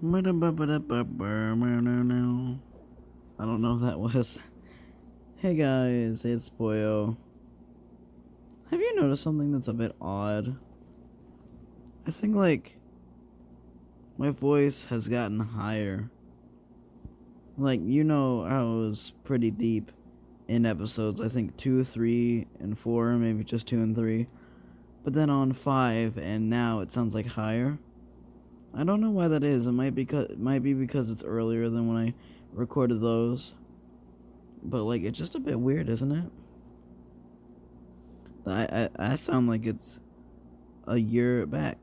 I don't know if that was. Hey guys, it's Boyo. Have you noticed something that's a bit odd? I think, my voice has gotten higher. How I was pretty deep in episodes, I think 2, 3, and 4, maybe just 2 and 3. But then on 5, and now it sounds like higher. I don't know why that is. It might be because it's earlier than when I recorded those. But it's just a bit weird, isn't it? I sound like it's a year back,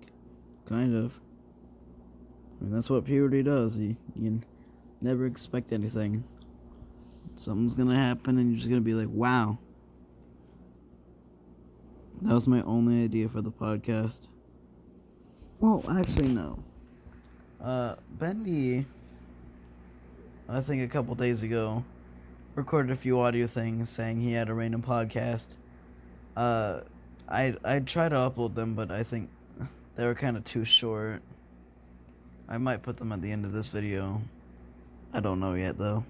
kind of. I mean, that's what puberty does. You never expect anything. Something's gonna happen, and you're just gonna be like, "Wow." That was my only idea for the podcast. Well, actually, no. Bendy, I think a couple days ago, recorded a few audio things saying he had a random podcast. I tried to upload them, but I think they were kind of too short. I might put them at the end of this video. I don't know yet, though.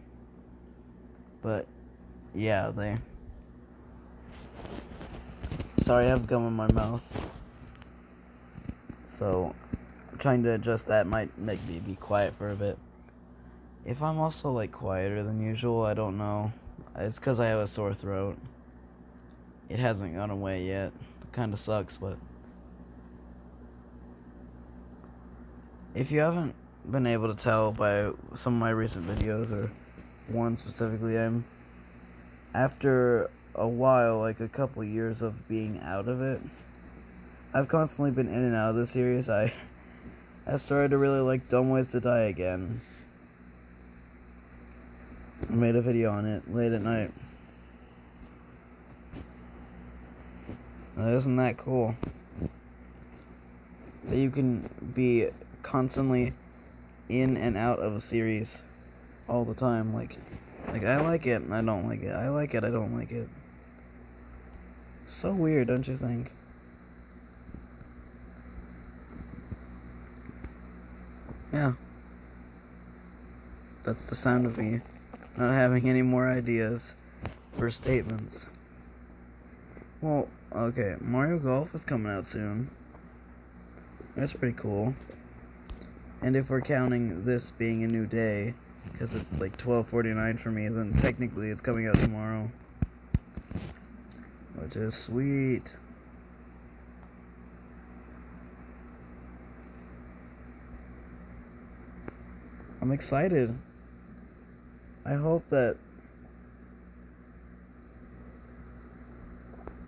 But, yeah, they... Sorry, I have gum in my mouth. So, trying to adjust that might make me be quiet for a bit. If I'm also, quieter than usual, I don't know. It's because I have a sore throat. It hasn't gone away yet. It kind of sucks, but... If you haven't been able to tell by some of my recent videos, or one specifically, after a while, a couple years of being out of it, I've constantly been in and out of the series. I started to really like Dumb Ways to Die again. I made a video on it late at night. Isn't that cool? That you can be constantly in and out of a series all the time. I like it and I don't like it. I like it, I don't like it. So weird, don't you think? Yeah. That's the sound of me not having any more ideas for statements. Well, okay, Mario Golf is coming out soon. That's pretty cool. And if we're counting this being a new day, because it's 12:49 for me, then technically it's coming out tomorrow. Which is sweet. I'm excited. I hope that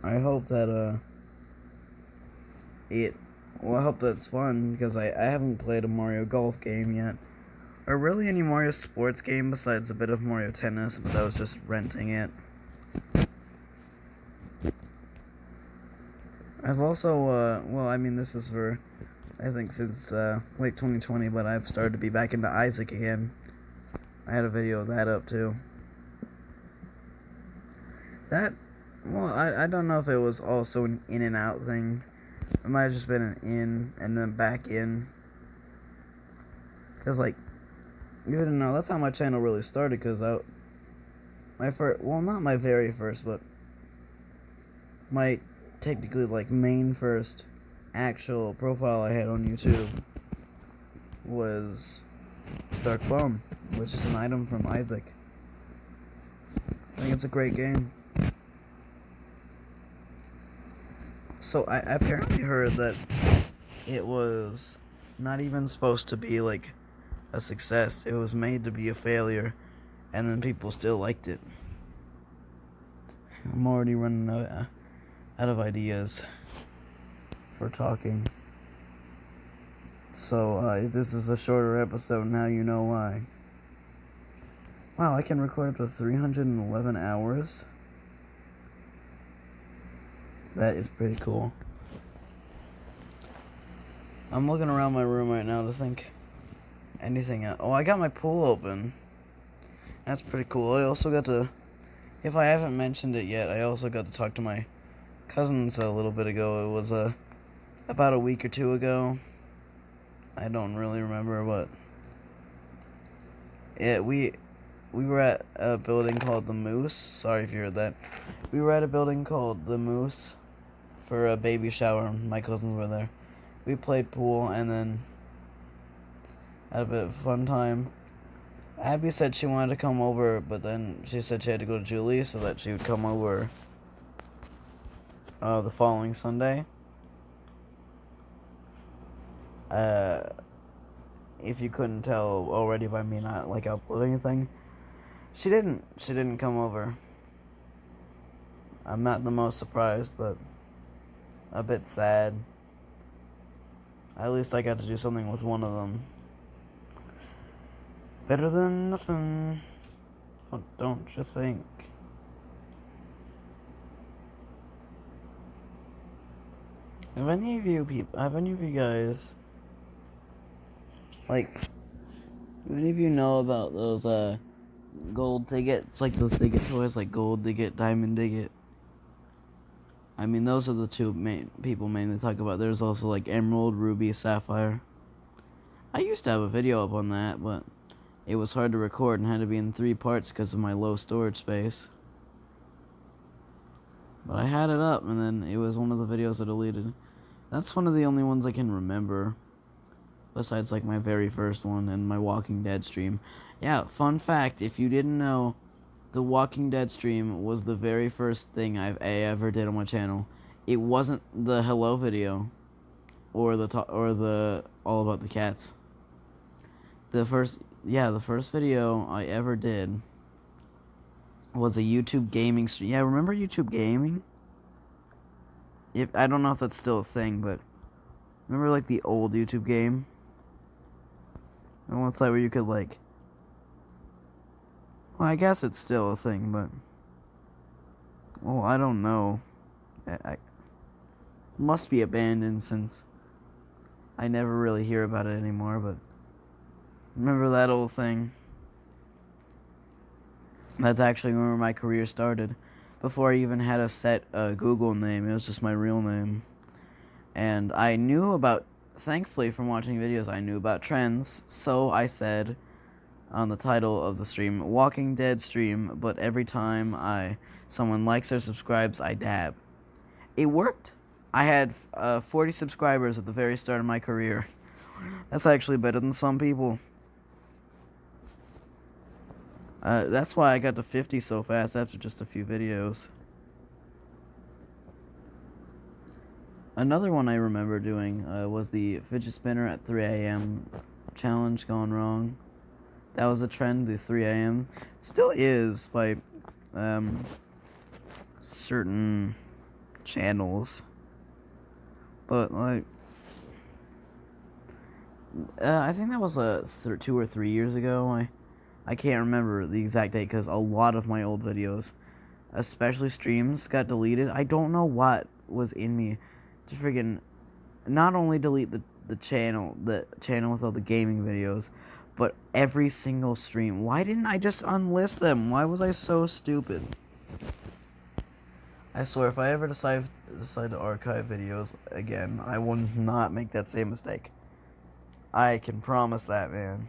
I hope that's fun, because I haven't played a Mario Golf game yet. Or really any Mario sports game besides a bit of Mario Tennis, but that was just renting it. I've also, this is for, I think since late 2020, but I've started to be back into Isaac again. I had a video of that up too. I don't know if it was also an in and out thing. It might have just been an in and then back in. Because, you didn't know, that's how my channel really started, because not my very first, but my technically, main first actual profile I had on YouTube was Dark Bum, which is an item from Isaac. I think it's a great game. So I apparently heard that it was not even supposed to be a success. It was made to be a failure, and then people still liked it. I'm already running out of ideas for talking. So if this is a shorter episode, now you know why. Wow, I can record up to 311 hours. That is pretty cool. I'm looking around my room right now to think anything else. Oh, I got my pool open. That's pretty cool. I also got to, if I haven't mentioned it yet, I also got to talk to my cousins a little bit ago. It was about a week or two ago. I don't really remember, but Yeah, we were at a building called the Moose. Sorry if you heard that. We were at a building called the Moose for a baby shower. My cousins were there. We played pool and then had a bit of a fun time. Abby said she wanted to come over, but then she said she had to go to Julie so that she would come over the following Sunday. If you couldn't tell already by me not like uploading anything, she didn't come over. I'm not the most surprised, but a bit sad. At least I got to do something with one of them. Better than nothing, don't you think? Have any of you guys, like, do any of you know about those gold tickets, like those ticket toys, like gold ticket, diamond ticket? I mean, those are the two main people mainly talk about. There's also like emerald, ruby, sapphire. I used to have a video up on that, but it was hard to record and had to be in 3 parts because of my low storage space. But I had it up, and then it was one of the videos I deleted. That's one of the only ones I can remember. Besides, like, my very first one and my Walking Dead stream. Yeah, fun fact, if you didn't know, the Walking Dead stream was the very first thing I ever did on my channel. It wasn't the hello video. Or the all about the cats. The first video I ever did was a YouTube gaming stream. Yeah, remember YouTube gaming? I don't know if that's still a thing, but remember like the old YouTube game? The one site where you could like, well, I guess it's still a thing, but well, I don't know. It must be abandoned since I never really hear about it anymore, but remember that old thing? That's actually where my career started. Before I even had a set Google name, it was just my real name. And I knew about, thankfully from watching videos, I knew about trends, so I said on the title of the stream, Walking Dead stream, but every time someone likes or subscribes, I dab. It worked. I had 40 subscribers at the very start of my career. That's actually better than some people. That's why I got to 50 so fast after just a few videos. Another one I remember doing was the fidget spinner at 3 a.m. challenge gone wrong. That was a trend, the 3 a.m. It still is by certain channels. But, like, I think that was 2 or 3 years ago. I can't remember the exact date because a lot of my old videos, especially streams, got deleted. I don't know what was in me to friggin' not only delete the channel with all the gaming videos, but every single stream. Why didn't I just unlist them? Why was I so stupid? I swear, if I ever decide to archive videos again, I will not make that same mistake. I can promise that, man.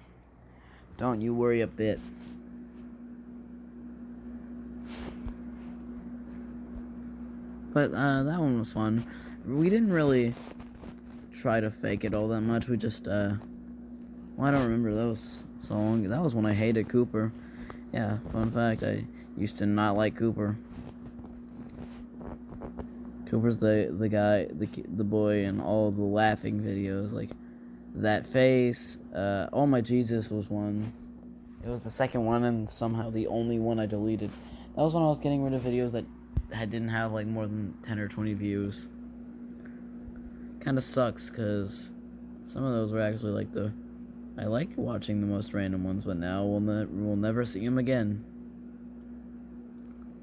Don't you worry a bit. But that one was fun. We didn't really try to fake it all that much. We just well, I don't remember those so long. That was when I hated Cooper. Yeah, fun fact, I used to not like Cooper. Cooper's the guy, the boy in all the laughing videos, like That Face. Oh My Jesus was one. It was the second one and somehow the only one I deleted. That was when I was getting rid of videos that didn't have like more than 10 or 20 views. Kind of sucks because some of those were actually like I like watching the most random ones, but now we'll never see them again.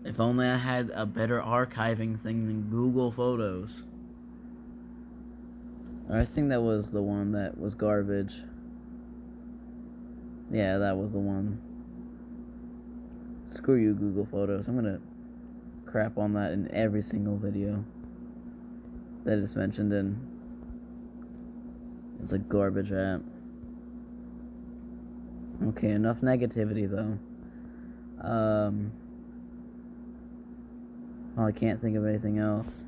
If only I had a better archiving thing than Google Photos. I think that was the one that was garbage. Yeah, that was the one. Screw you, Google Photos. I'm gonna crap on that in every single video that it's mentioned in. It's a garbage app. Okay, enough negativity, though. Oh, I can't think of anything else.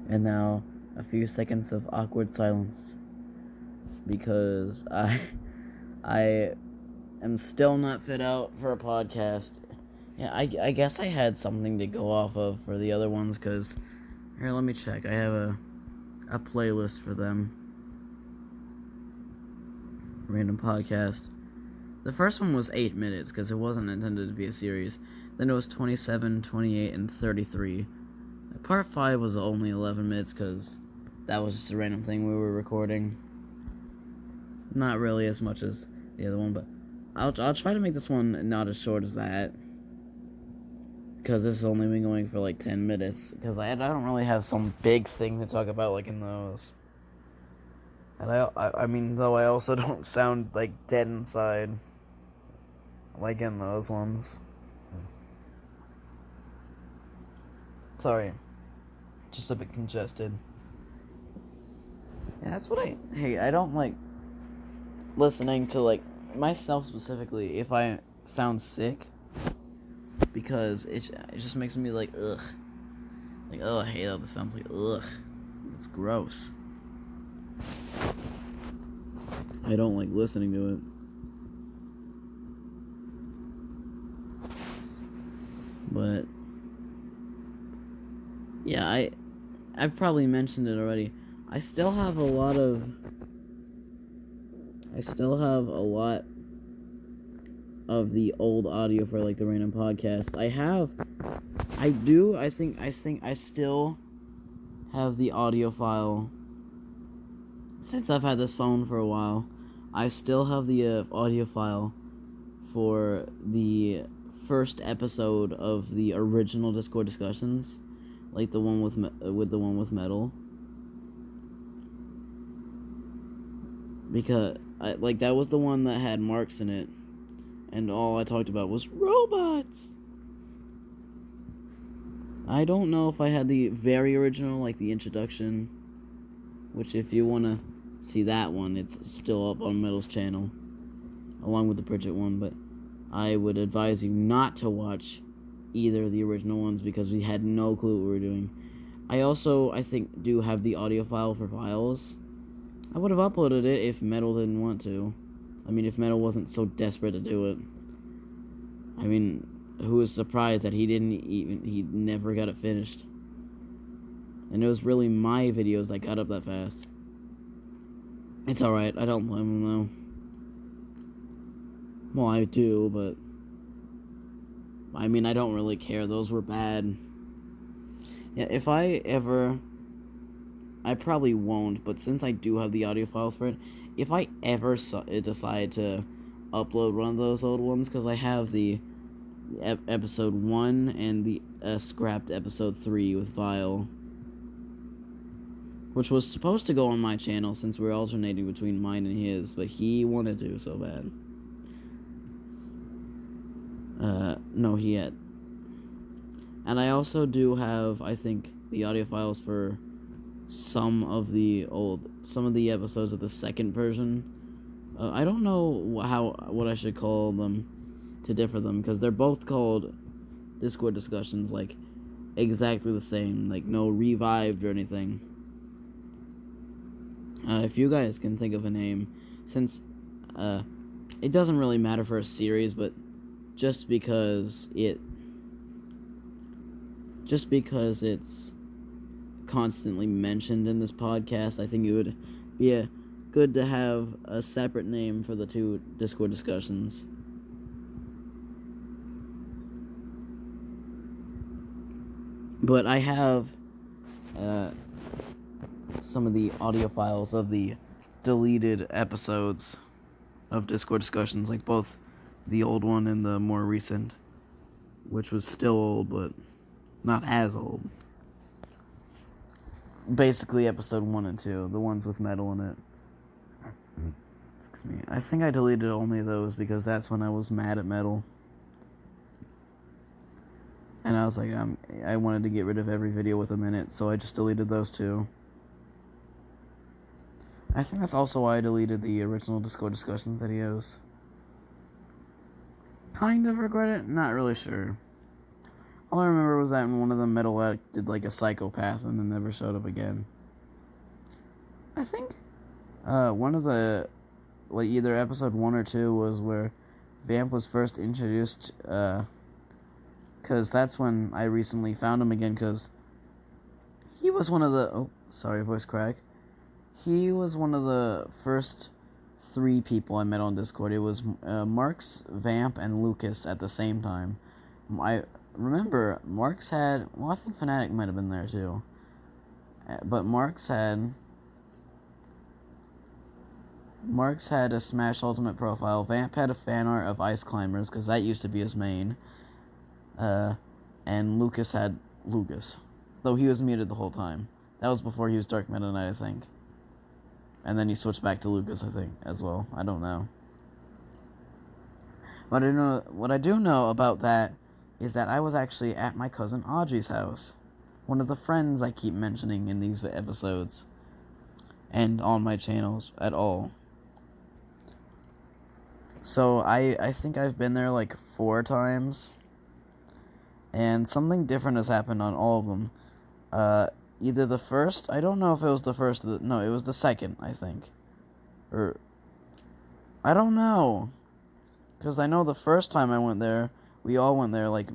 And now, a few seconds of awkward silence. Because I am still not fit out for a podcast. Yeah, I guess I had something to go off of for the other ones, because... Here, let me check. I have a playlist for them. Random podcast. The first one was 8 minutes, because it wasn't intended to be a series. Then it was 27, 28, and 33. Part 5 was only 11 minutes, because that was just a random thing we were recording. Not really as much as the other one, but I'll try to make this one not as short as that. Because this has only been going for like 10 minutes. Because I don't really have some big thing to talk about like in those. And I mean, though I also don't sound like dead inside. Like in those ones. Sorry. Just a bit congested. Yeah, that's what I don't like listening to like myself specifically if I sound sick. Because it just makes me like, ugh. Like, oh, I hate how this sounds like, ugh. It's gross. I don't like listening to it. But, yeah, I've probably mentioned it already. I still have a lot of the old audio for like the random podcast. I still have the audio file. Since I've had this phone for a while, I still have the audio file for the first episode of the original Discord discussions, like the one with the one with Metal. Because that was the one that had marks in it. And all I talked about was robots. I don't know if I had the very original, like the introduction, which if you want to see that one, it's still up on Metal's channel, along with the Bridget one, but I would advise you not to watch either of the original ones because we had no clue what we were doing. I also, I think, do have the audio file for files. I would have uploaded it if Metal didn't want to. I mean, if Metal wasn't so desperate to do it. I mean, who was surprised that he never got it finished? And it was really my videos that got up that fast. It's alright, I don't blame him though. Well, I do, but... I mean, I don't really care, those were bad. Yeah, if I ever... I probably won't, but since I do have the audio files for it, if I ever decide to upload one of those old ones, because I have the episode 1 and the scrapped episode 3 with Vile, which was supposed to go on my channel since we're alternating between mine and his, but he wanted to so bad. No, he had. And I also do have, I think, the audio files for some of the episodes of the second version. I don't know what I should call them to differ them, because they're both called Discord discussions, like exactly the same, like no revived or anything. If you guys can think of a name, since it doesn't really matter for a series, but just because it's constantly mentioned in this podcast, I think it would be good to have a separate name for the two Discord discussions. But I have some of the audio files of the deleted episodes of Discord discussions, like both the old one and the more recent, which was still old, but not as old. Basically episode 1 and 2, the ones with Metal in it. Excuse me. I think I deleted only those because that's when I was mad at Metal. And I was like, I wanted to get rid of every video with them in it, so I just deleted those two. I think that's also why I deleted the original Discord discussion videos. Kind of regret it, not really sure. All I remember was that one of them Metal acted like a psychopath and then never showed up again. I think one of the, like, either episode 1 or 2 was where Vamp was first introduced, because that's when I recently found him again, because he was one of the, oh, sorry, voice crack. He was one of the first 3 people I met on Discord. It was Marks, Vamp, and Lucas at the same time. I remember Marks had, well, I think Fnatic might have been there too. But Marks had a Smash Ultimate profile. Vamp had a fan art of Ice Climbers, because that used to be his main. And Lucas had Lucas, though he was muted the whole time. That was before he was Dark Meta Knight, I think. And then he switched back to Lucas, I think, as well. I don't know. But what I do know about that is that I was actually at my cousin Audrey's house. One of the friends I keep mentioning in these episodes. And on my channels at all. So I think I've been there like 4 times. And something different has happened on all of them. Either the first, I don't know if it was the first, no, it was the second, I think. Or, I don't know. Because I know the first time I went there, we all went there, like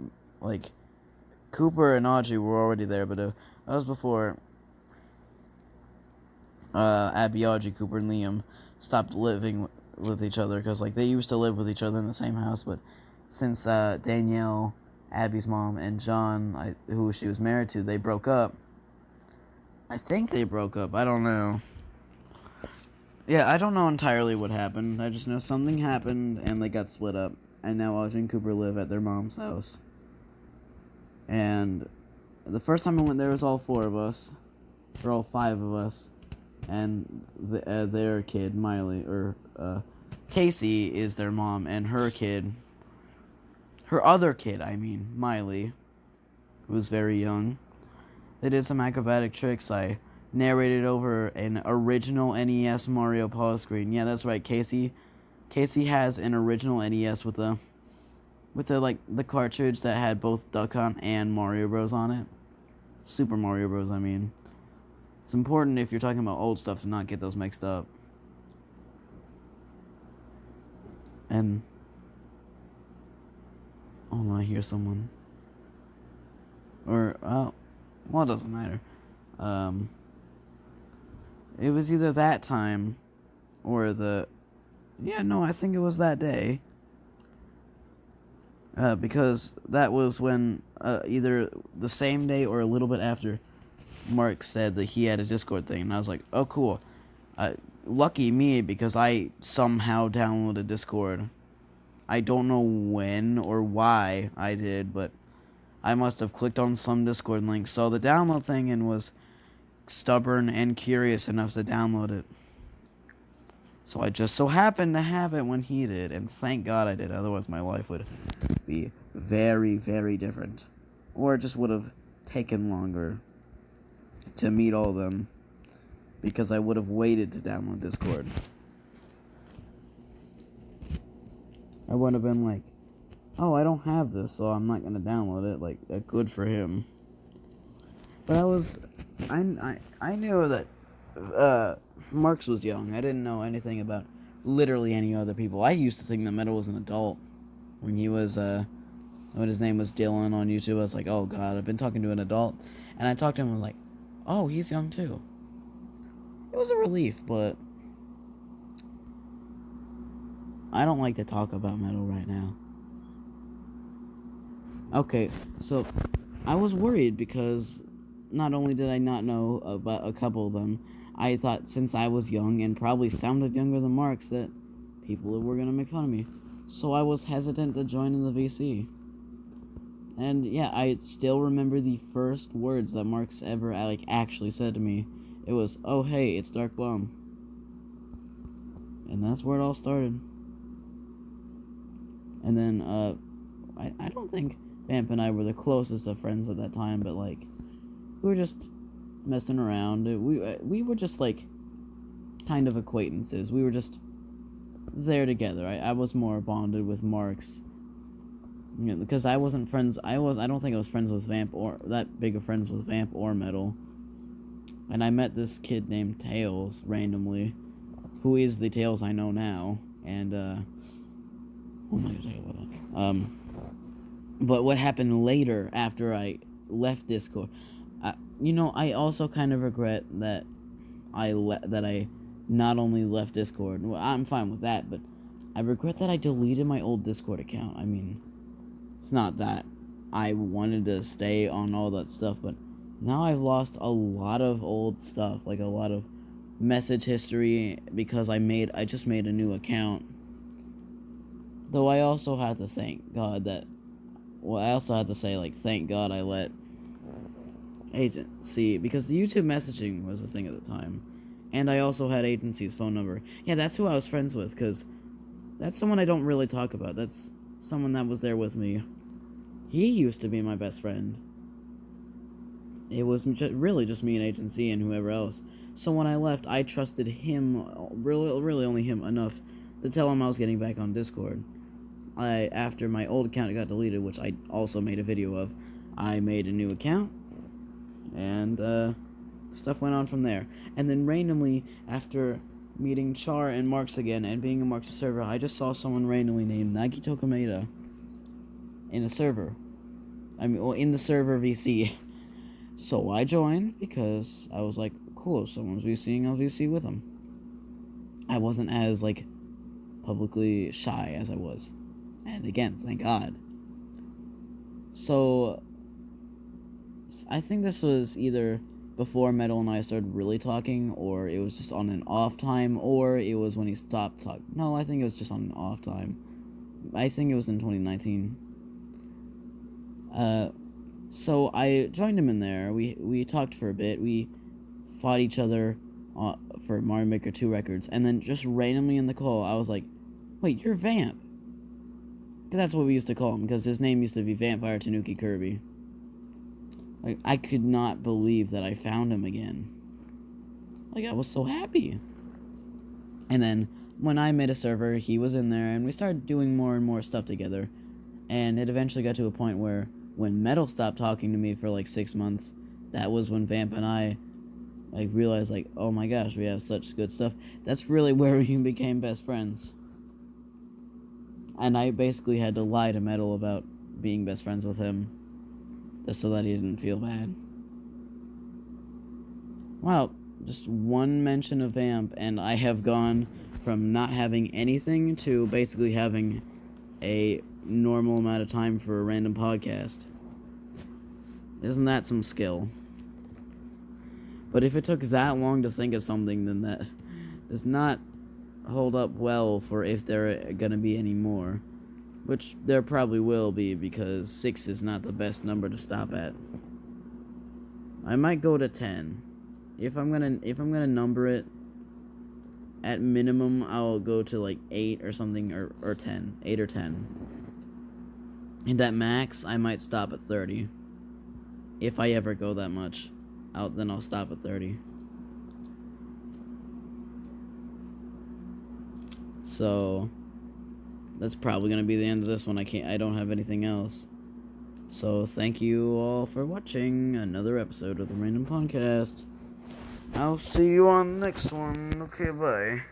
Cooper and Audrey were already there, but that was before Abby, Audrey, Cooper, and Liam stopped living with each other, because, like, they used to live with each other in the same house, but since Danielle, Abby's mom, and John, who she was married to, they broke up. I think they broke up. I don't know. Yeah, I don't know entirely what happened. I just know something happened and they got split up. And now Audrey and Cooper live at their mom's house. And the first time I went there was all 4 of us. Or all 5 of us. And their kid, Miley, or Casey is their mom. And her kid, her other kid, Miley, who was very young. They did some acrobatic tricks. I narrated over an original NES Mario pause screen. Yeah, that's right. Casey has an original NES with the the cartridge that had both Duck Hunt and Mario Bros on it. Super Mario Bros, I mean. It's important if you're talking about old stuff to not get those mixed up. And oh no, I hear someone. Or well, it doesn't matter. It was either that time or I think it was that day. Because that was when, either the same day or a little bit after, Mark said that he had a Discord thing. And I was like, oh, cool. Lucky me, because I somehow downloaded Discord. I don't know when or why I did, but I must have clicked on some Discord link, saw the download thing, and was stubborn and curious enough to download it. So I just so happened to have it when he did, and thank God I did, otherwise my life would be very, very different. Or it just would have taken longer to meet all of them, because I would have waited to download Discord. I would have been like, oh, I don't have this, so I'm not gonna download it. Like, good for him. But I knew that Marks was young. I didn't know anything about literally any other people. I used to think that Metal was an adult when he was when his name was Dylan on YouTube. I was like, oh god, I've been talking to an adult. And I talked to him and was like, oh, he's young too. It was a relief, but I don't like to talk about Metal right now. Okay, so I was worried because not only did I not know about a couple of them, I thought since I was young and probably sounded younger than Marks that people were going to make fun of me. So I was hesitant to join in the VC. And yeah, I still remember the first words that Marks ever actually said to me. It was, oh hey, it's Dark Bum. And that's where it all started. And then, I don't think Vamp and I were the closest of friends at that time, but like we were just messing around. We were just like kind of acquaintances. We were just there together. I was more bonded with Marks, you know, because I wasn't friends. I don't think I was friends with Vamp or that big of friends with Vamp or Metal. And I met this kid named Tails randomly, who is the Tails I know now. And what am I gonna talk about that? But what happened later after I left Discord, I also kind of regret that I not only left Discord. Well, I'm fine with that, but I regret that I deleted my old Discord account. I mean, it's not that I wanted to stay on all that stuff, but now I've lost a lot of old stuff, like a lot of message history, because I just made a new account. Though I also had to thank God that, well, I also had to say, like, thank God I let Agency, because the YouTube messaging was a thing at the time. And I also had Agency's phone number. Yeah, that's who I was friends with, because that's someone I don't really talk about. That's someone that was there with me. He used to be my best friend. It was really just me and Agency and whoever else. So when I left, I trusted him, really only him, enough to tell him I was getting back on Discord. After my old account got deleted, which I also made a video of, I made a new account, and stuff went on from there. And then randomly, after meeting Char and Marks again and being in Marks' server, I just saw someone randomly named Nagito Kameda in a server. In the server VC. So I joined because I was like, cool, if someone's VCing, I'll VC with them. I wasn't as, like, publicly shy as I was. And again, thank God. So I think this was either before Metal and I started really talking, or it was just on an off time, or it was when he stopped talking. No, I think it was just on an off time. I think it was in 2019. So I joined him in there. We talked for a bit. We fought each other for Mario Maker 2 records, and then just randomly in the call, I was like, wait, you're Vamp. That's what we used to call him, because his name used to be Vampire Tanuki Kirby. Like, I could not believe that I found him again. Like, I was so happy. And then, when I made a server, he was in there, and we started doing more and more stuff together. And it eventually got to a point where, when Metal stopped talking to me for like 6 months, that was when Vamp and I, like, realized, like, oh my gosh, we have such good stuff. That's really where we became best friends. And I basically had to lie to Metal about being best friends with him, just so that he didn't feel bad. Wow, just one mention of Vamp, and I have gone from not having anything to basically having a normal amount of time for a random podcast. Isn't that some skill? But if it took that long to think of something, then that does not hold up well for if there are gonna be any more, which there probably will be, because 6 is not the best number to stop at. I might go to 10. If I'm gonna number it, at minimum I'll go to like 8 or something, or 10. 8 or 10. And at max I might stop at 30. If I ever go that much, then I'll stop at 30. So that's probably gonna be the end of this one. I don't have anything else. So thank you all for watching another episode of the Random Podcast. I'll see you on the next one. Okay, bye.